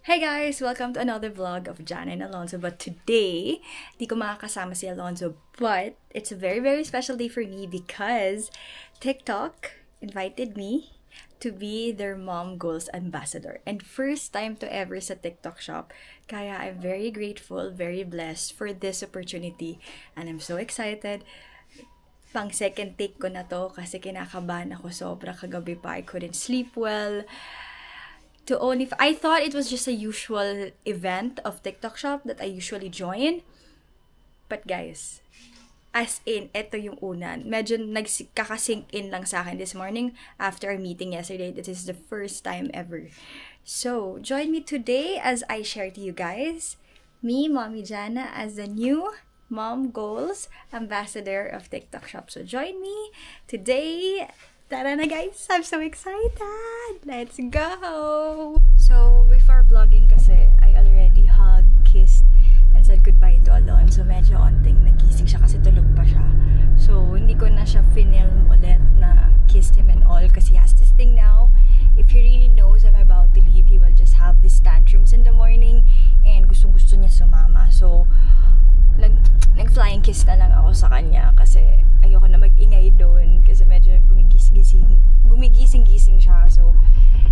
Hey guys! Welcome to another vlog of Jana and Alonzo. But today, di ko makakasama si Alonzo. But it's a very special day for me because TikTok invited me to be their Mom Goals Ambassador. And first time to ever sa TikTok shop. Kaya I'm very grateful, very blessed for this opportunity. And I'm so excited. Pang second take ko na to kasi kinakabahan ako sobra kagabi pa. I couldn't sleep well. I thought it was just a usual event of TikTok shop that I usually join. But guys, as in, eto yung una. Medyo nagkakasink in lang sa akin this morning after our meeting yesterday. This is the first time ever. So, join me today as I share to you guys, me, Mommy Jana, as the new Mom Goals Ambassador of TikTok shop. So, join me today. Tara na guys! I'm so excited! Let's go! So, before vlogging kasi, I already hugged, kissed, and said goodbye to Alon. So, medyo onting nagising siya kasi tulog pa siya. So, hindi ko na siya film ulit na kissed him and all kasi he has this thing now. If he really knows I'm about to leave, he will just have these tantrums in the morning and gustong-gusto niya sumama. So, nag-flying kiss na lang ako sa kanya kasi ayoko na mag-ingay doon kasi medyo gumigising siya. So,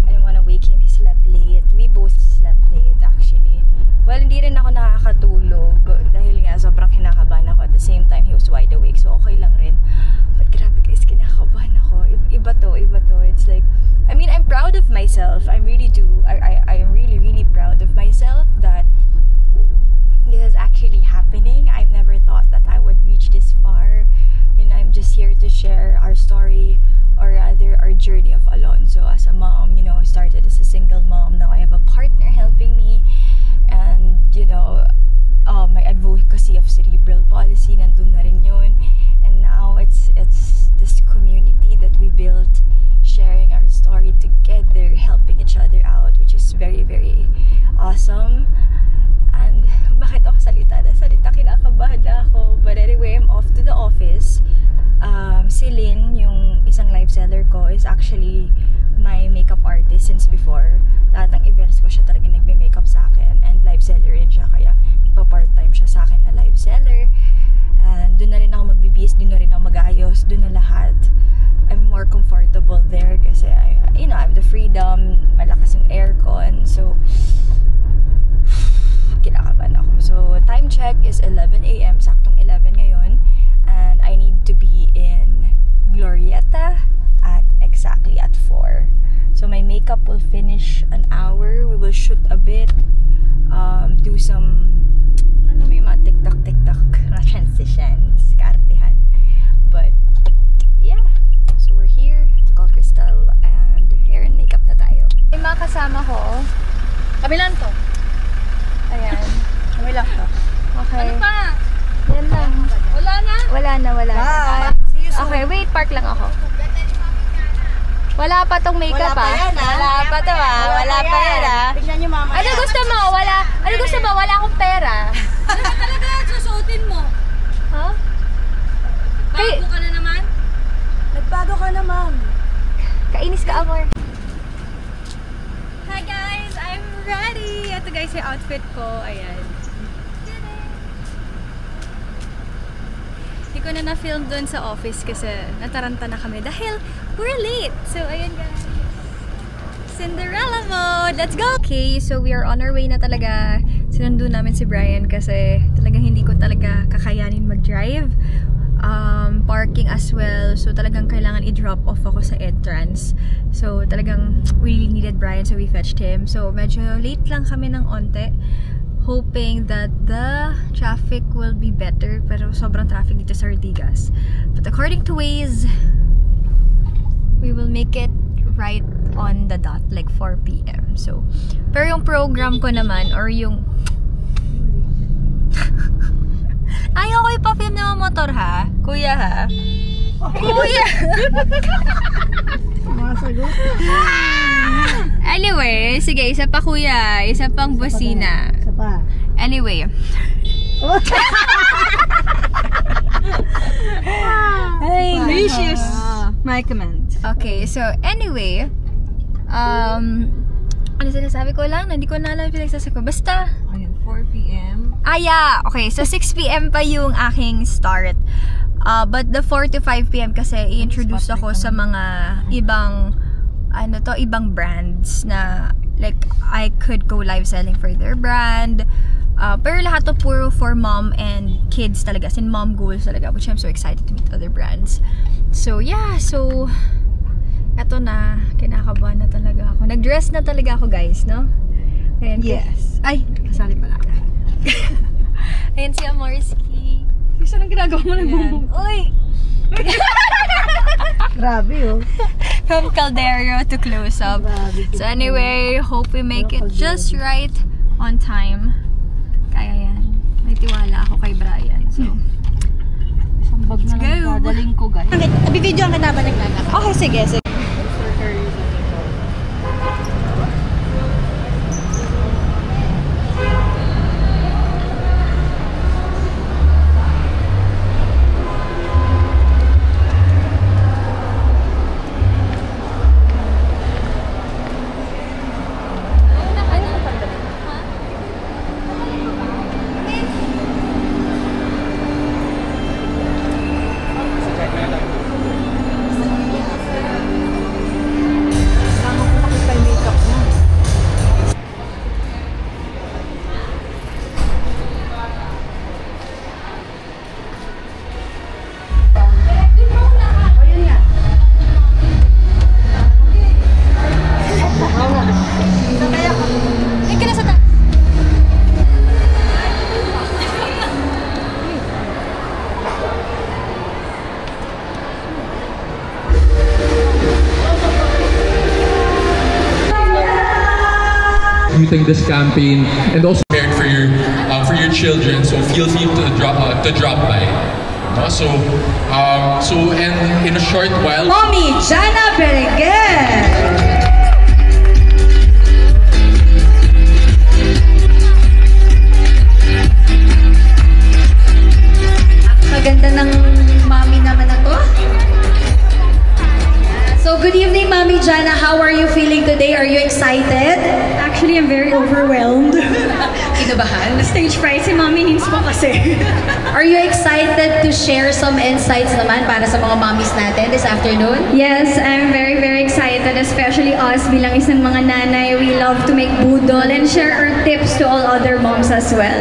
I didn't wanna wake him. He slept late. We both slept late actually. Well, hindi rin ako nakakatulog dahil nga sobrang kinakabahan ako. At the same time, he was wide awake. So, okay lang rin. But grabe guys, kinakabahan ako. Iba to. It's like, I mean, I'm proud of myself. I really do. I'm really proud of myself that this is actually happening. I've never thought that I would reach this far. And I'm just here to share our story, or rather our journey of Alonzo as a mom. You know, I started as a single mom. Now I have a partner helping me. And, you know, my advocacy of cerebral palsy, nandun na rin yun. And now it's this community that we built, sharing our story together, helping each other out, which is very awesome. And bakit ako salita, kinakabahan na ako. But anyway, I'm off to the office. Si Lynn, yung isang live seller ko, is actually my makeup artist since before. Lahat ng events ko siya talaga nagme-makeup sa akin. And live seller rin siya, kaya nagpa-part-time siya sa akin na live seller. And doon na rin ako magbibis, doon na rin ako mag-ayos, doon na lahat. I'm more comfortable there kasi, I have the freedom, malakas yung aircon. So, kinakabahan ako. So, time check is 11 AM, saktong 11 ngayon. And I need to be in Glorieta at exactly at 4. So, my makeup will finish an hour. We will shoot a bit, do some, may mga TikTok na transitions, kaartihan. But, yeah. So, we're here to call Crystal and hair and makeup na tayo. Yung mga kasama ko, kami lang to. Ayan. Kami lang to. Okay. Ano pa? Yan lang. Wala na? Wala na. Okay, wait. Park lang ako. Wala pa tong makeup pa. Wala pa to Wala pa yan Tignan nyo mamaya. Ano gusto mo? Wala akong pera. Ano ba talaga susuotin mo? Huh? Bago ka na naman? Nagbago ka na, ma'am. Kainis ka, amor. Hi guys! I'm ready! Ito guys yung outfit ko. Ayan. Hindi ko na na-film doon sa office kasi nataranta na kami dahil we're late. So, ayan guys. Cinderella mode! Let's go! Okay, so we are on our way na talaga. Sinundo namin si Brian kasi talagang hindi ko talaga kakayanin mag-drive. Parking as well. So, talagang kailangan i-drop off ako sa entrance. So, talagang we really needed Brian, so we fetched him. So, medyo late lang kami ng onte. Hoping that the traffic will be better. Pero sobrang traffic dito sa Ortigas. But according to Waze, we will make it right on the dot, like 4 PM. So, pero yung program ko naman, or yung ayaw ko ipa-film na motor ha? Kuya ha? Kuya! Anyway, sige, isa pa kuya. Isa pang busina. Isa pa. Anyway. Hey, vicious. My comment. Okay, so anyway, Ano sinasabi ko lang? Hindi ko na alam yung pinagsasabi ko. Basta. Ayun, 4 p.m. Yeah. Okay, so 6 p.m. pa yung aking start. But the 4 to 5 p.m. kasi i-introduce ako sa mga ibang ibang brands na like I could go live selling for their brand. Pero lahat to puro for mom and kids talaga. As in mom goals talaga, which I'm so excited to meet other brands. So yeah, so eto na, kinakabahan na talaga ako. Nag-dress na talaga ako, guys, no? Ayan, Yes. Ay, kasali pala. Ayan si Amorski. Isa lang ginagawa mo nagbubog. Uy! Grabe, oh. From Caldero to close up. So anyway, hope we make it just right on time. Kaya yan. May tiwala ako kay Brian. So, isang bag na lang dadaling ko, guys. Bibidyo ang kita ba naglalak? okay, sige, sige. This campaign and also prepared for your children, so feel free to drop by. And in a short while, Mommy Jana Berenguer! Kaganda ng mommy naman na to. So good evening, Mommy Jana. How are you feeling today? Are you excited? Actually, I'm very overwhelmed. Kinabahan? Stage fright si Mommy Nins po kasi. Are you excited to share some insights naman para sa mga mommies natin this afternoon? Yes, I'm very, very excited, especially us bilang isang mga nanay. We love to make budol and share our tips to all other moms as well.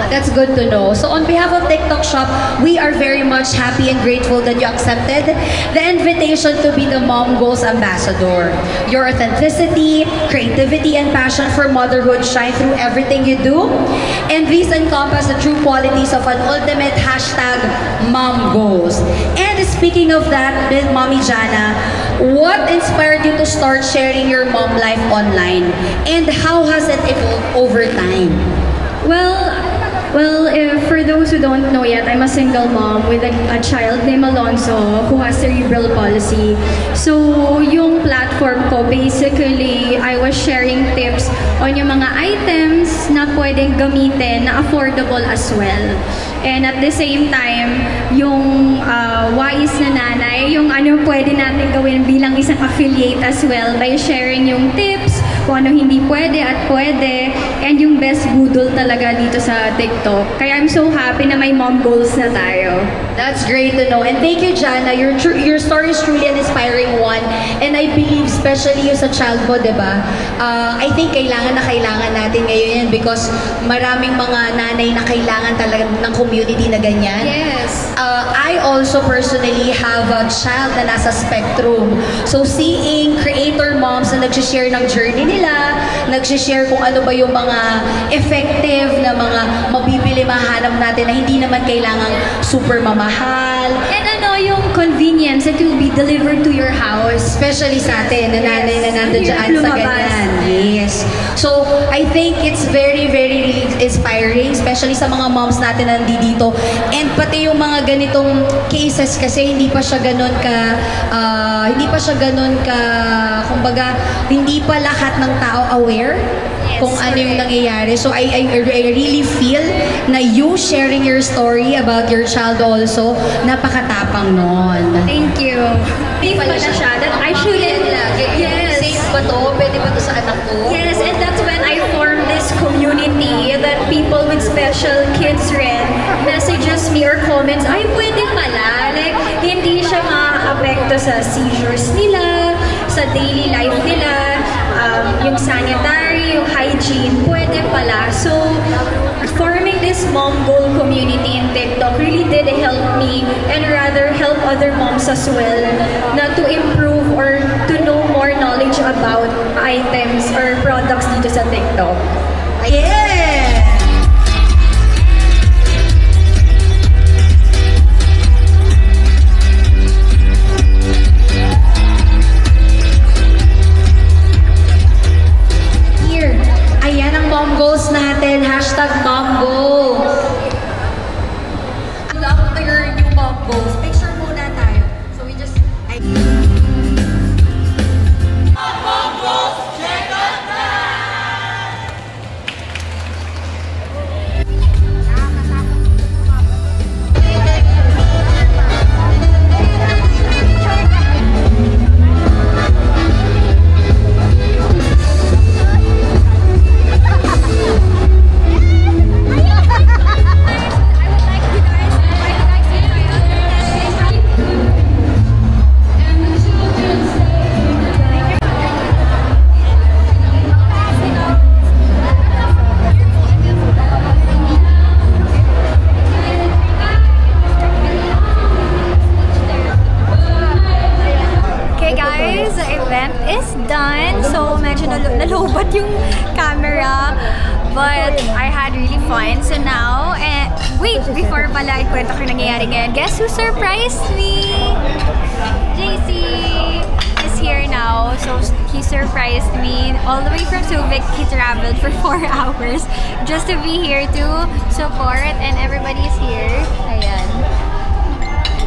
That's good to know. So on behalf of TikTok Shop, we are very much happy and grateful that you accepted the invitation to be the Mom Goals Ambassador. Your authenticity, creativity, and passion for motherhood shine through everything you do. And these encompass the true qualities of an ultimate #Mom Goals. And speaking of that, Mommy Jana, what inspired you to start sharing your mom life online? And how has it evolved over time? Well, for those who don't know yet, I'm a single mom with a child named Alonso who has cerebral palsy. So, yung platform ko, basically, I was sharing tips on yung mga items na pwedeng gamitin na affordable as well. And at the same time, yung wise na nanay, yung ano pwede natin gawin bilang isang affiliate as well by sharing yung tips, kung ano hindi pwede at pwede, and yung best budol talaga dito sa TikTok. Kaya I'm so happy na may mom goals na tayo. That's great to know. And thank you, Jana. Your story is truly an inspiring one. And I believe, especially yung sa child mo, diba? I think kailangan natin ngayon yan because maraming mga nanay na kailangan talaga ng community na ganyan. Yes. I also personally have a child na nasa spectrum. So seeing creator moms na nagsishare ng journey nila, nagsishare kung ano ba yung mga effective na mga mabibili mahanap natin na hindi naman kailangang super mamahal. And ano yung convenience that will be delivered to your house. Especially sa atin, na nanay na nandun dyan sa ganyan. Yes. So, I think it's very, very inspiring, especially sa mga moms natin na nandito. And pati yung mga ganitong cases kasi hindi pa siya ganun ka, kumbaga, hindi pa lahat ng tao aware kung ano yung nangyayari. So, I really feel na you sharing your story about your child also, napakatapang nun. Thank you. Safe pala siya. That I shouldn't. Yes. Safe ba to? Pwede ba to sa anak ko? Yes, and special kids rin messages me or comments, ay pwede pala. Like, hindi siya makaka-apekto sa seizures nila, sa daily life nila, yung sanitary, yung hygiene, pwede pala. So, forming this mom goal community in TikTok really did help me and rather help other moms as well na to improve or to know more knowledge about items or products dito sa TikTok. Yeah! Here, ayan ang mom goals natin. Hashtag mom goals. After yung mom goals, picture muna tayo. So we just... nalobat yung camera, but I had really fun. So now, wait, before pala ikwento ko yung nangyayari ngayon, guess who surprised me? JC is here now. So he surprised me all the way from Subic. He traveled for 4 hours just to be here to support, and everybody's here. Ayan.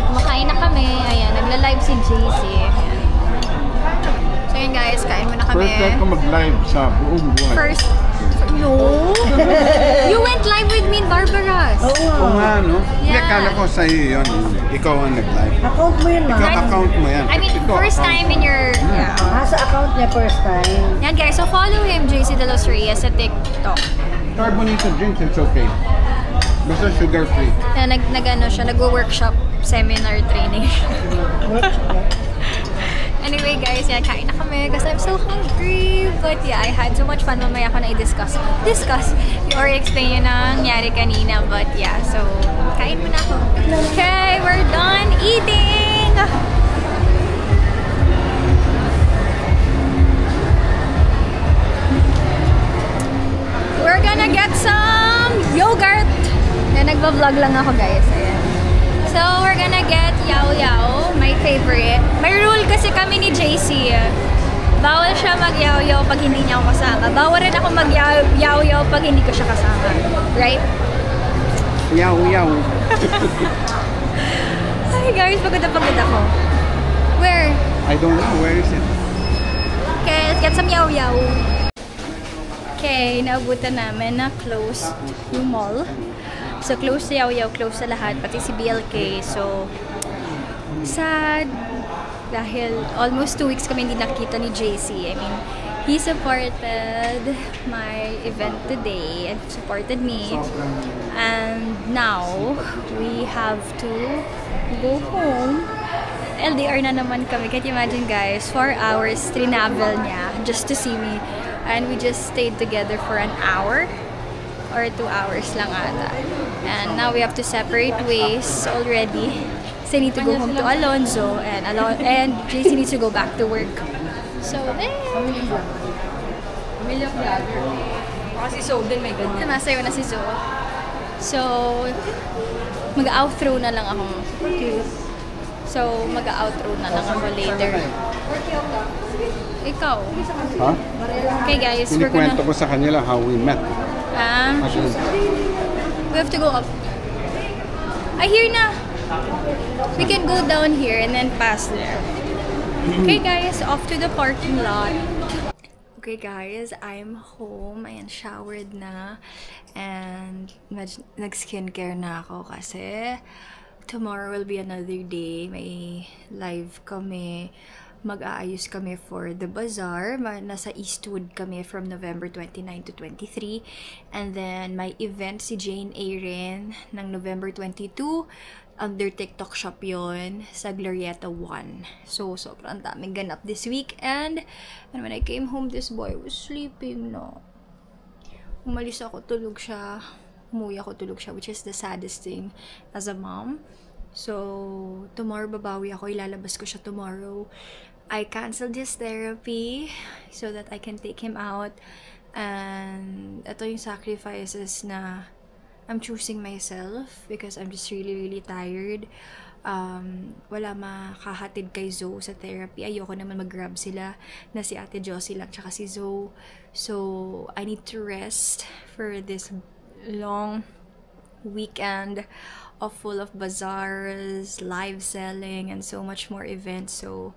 Kumakain na kami. Ayan, nagla-live si JC. Ayan. So yun guys, kain muna kami. First time ko mag-live sa buong buhay. First, no. You went live with me in Barbaras. Oo nga, no? Hindi, Yeah. kala ko sa'yo yun. Ikaw ang nag-live. Account mo yun, Ikaw, ma. account mo yan. I mean, Ikaw, first account. time in your... Yeah. Sa account niya first time. Yan guys, so follow him, JC De Los Reyes, sa TikTok. Carbonation drinks, it's okay. Basta sugar-free. Nag-ano siya, nag-workshop, seminar, training. Anyway guys, yeah, kain na kami because I'm so hungry. But yeah, I had so much fun. Mamaya ko na i-discuss or explain yung nangyari kanina. But yeah, so kain muna ako. Okay, we're done eating! We're gonna get some yogurt! Yan, nagba-vlog lang ako guys. Ayan. So, we're gonna get Yao Yao, my favorite. May rule kasi kami ni JC. Bawal siya mag-Yao Yao pag hindi niya ako kasama. Bawal rin ako mag-Yao Yao pag hindi ko siya kasama. Right? Yaw, yaw. Ay guys, pagod na pagod ako. Where? I don't know, where is it? Okay, let's get some Yao Yao. Okay, naabutan namin na close yung mall. So, close sa Yao Yao, close sa lahat, pati si BLK. So, sad. Dahil almost 2 weeks kami hindi nakita ni JC. I mean, he supported my event today and supported me. And now, we have to go home. LDR na naman kami. Can't you imagine guys, 4 hours trinavel niya just to see me. And we just stayed together for an hour. Or 2 hours lang ata. And now we have to separate ways already. So I need to go home to Alonzo and JC needs to go back to work. So there. Kasi so din may ganyan. Nasayo na si Zo. So mag-outro na lang ako. So mag-outro na lang ako later. Ikaw. Ha? Okay guys, we're Pinikwento gonna... ko sa kanila how we met. We have to go up. I hear na. We can go down here and then pass there. Okay guys, off to the parking lot. Okay guys, I'm home. Ayan, showered na. And nag-skincare na ako kasi tomorrow will be another day. May live kami. mag-aayos kami for the bazaar. Nasa Eastwood kami from November 29 to 23. And then, may event si Jane A. rin ng November 22. Under TikTok shop yon sa Glorieta 1. So, sobrang daming ganap this weekend. And when I came home, this boy was sleeping, no. Umalis ako, tulog siya. Umuwi ako, tulog siya, which is the saddest thing as a mom. So, tomorrow babawi ako. Ilalabas ko siya tomorrow. I canceled his therapy so that I can take him out. And ito yung sacrifices na I'm choosing myself because I'm just really, really tired. Wala makahatid kay Zoe sa therapy. Ayoko naman mag-grab sila na si Ate Josie lang tsaka si Zoe. So, I need to rest for this long weekend full of bazaars, live selling, and so much more events. So,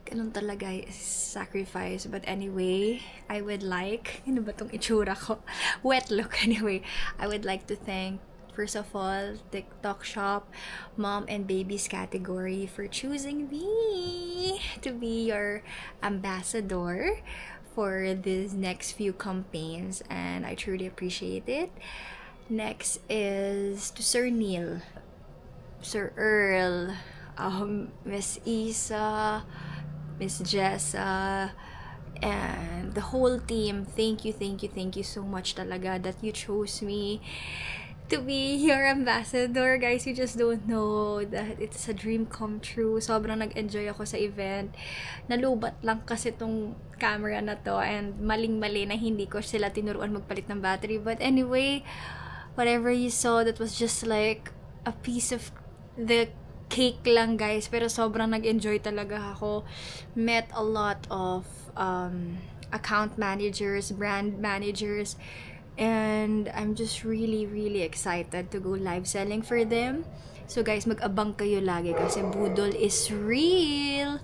ganun talaga sacrifice. But anyway, I would like, ano ba tong itsura ko? Wet look. Anyway, I would like to thank, first of all, TikTok shop, mom and babies category for choosing me to be your ambassador for these next few campaigns, and I truly appreciate it. Next is to Sir Neil, Sir Earl, Miss Isa, Miss Jessa, and the whole team. Thank you so much talaga that you chose me to be your ambassador. Guys, you just don't know that it's a dream come true. Sobrang nag-enjoy ako sa event. Nalubat lang kasi tong camera na to, and maling-mali na hindi ko sila tinuruan magpalit ng battery. But anyway, whatever you saw, that was just like a piece of the cake lang, guys. Pero sobrang nag-enjoy talaga ako. Met a lot of account managers, brand managers, and I'm just really, really excited to go live selling for them. So guys, mag-abang kayo lagi kasi budol is real.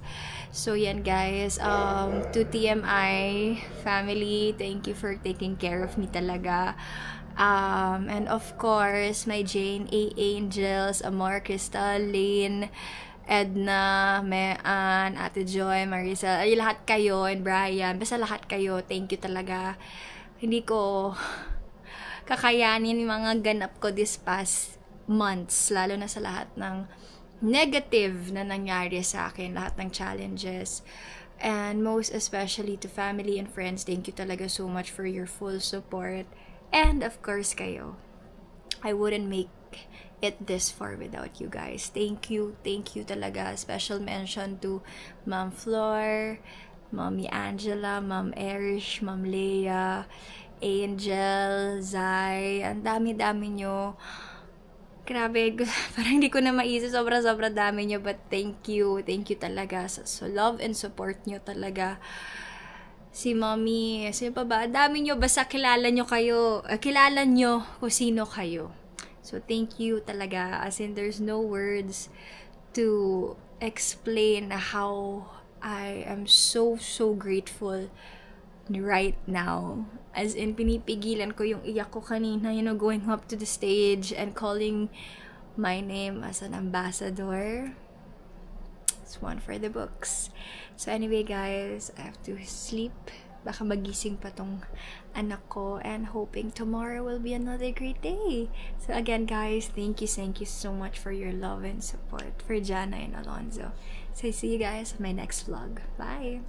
So yan guys, to TMI family, thank you for taking care of me talaga. And of course, my Jane A. Angels, Amor, Crystal, Lynn, Edna, Mean, Ate Joy, Marisa, ay lahat kayo, and Brian, basta lahat kayo, thank you talaga. Hindi ko kakayanin yung mga ganap ko this past months, lalo na sa lahat ng negative na nangyari sa akin, lahat ng challenges. And most especially to family and friends, thank you talaga so much for your full support. And of course kayo, I wouldn't make it this far without you guys. Thank you talaga. Special mention to Ma'am Flor, Mommy Angela, Ma'am Erish, Ma'am Leia, Angel, Zai, ang dami-dami nyo. Grabe, parang hindi ko na maisip, sobra-sobra dami nyo, but thank you talaga. So love and support nyo talaga. Si Mommy, sino pa ba? Dami nyo, basta kilala nyo kayo. Kilala nyo kung sino kayo. So, thank you talaga. As in, there's no words to explain how I am so grateful right now. As in, pinipigilan ko yung iyak ko kanina, you know, going up to the stage and calling my name as an ambassador. It's one for the books. So anyway guys, I have to sleep. Baka magising pa tong anak ko, and hoping tomorrow will be another great day. So again guys, thank you so much for your love and support for Jana and Alonzo. So see you guys in my next vlog. Bye!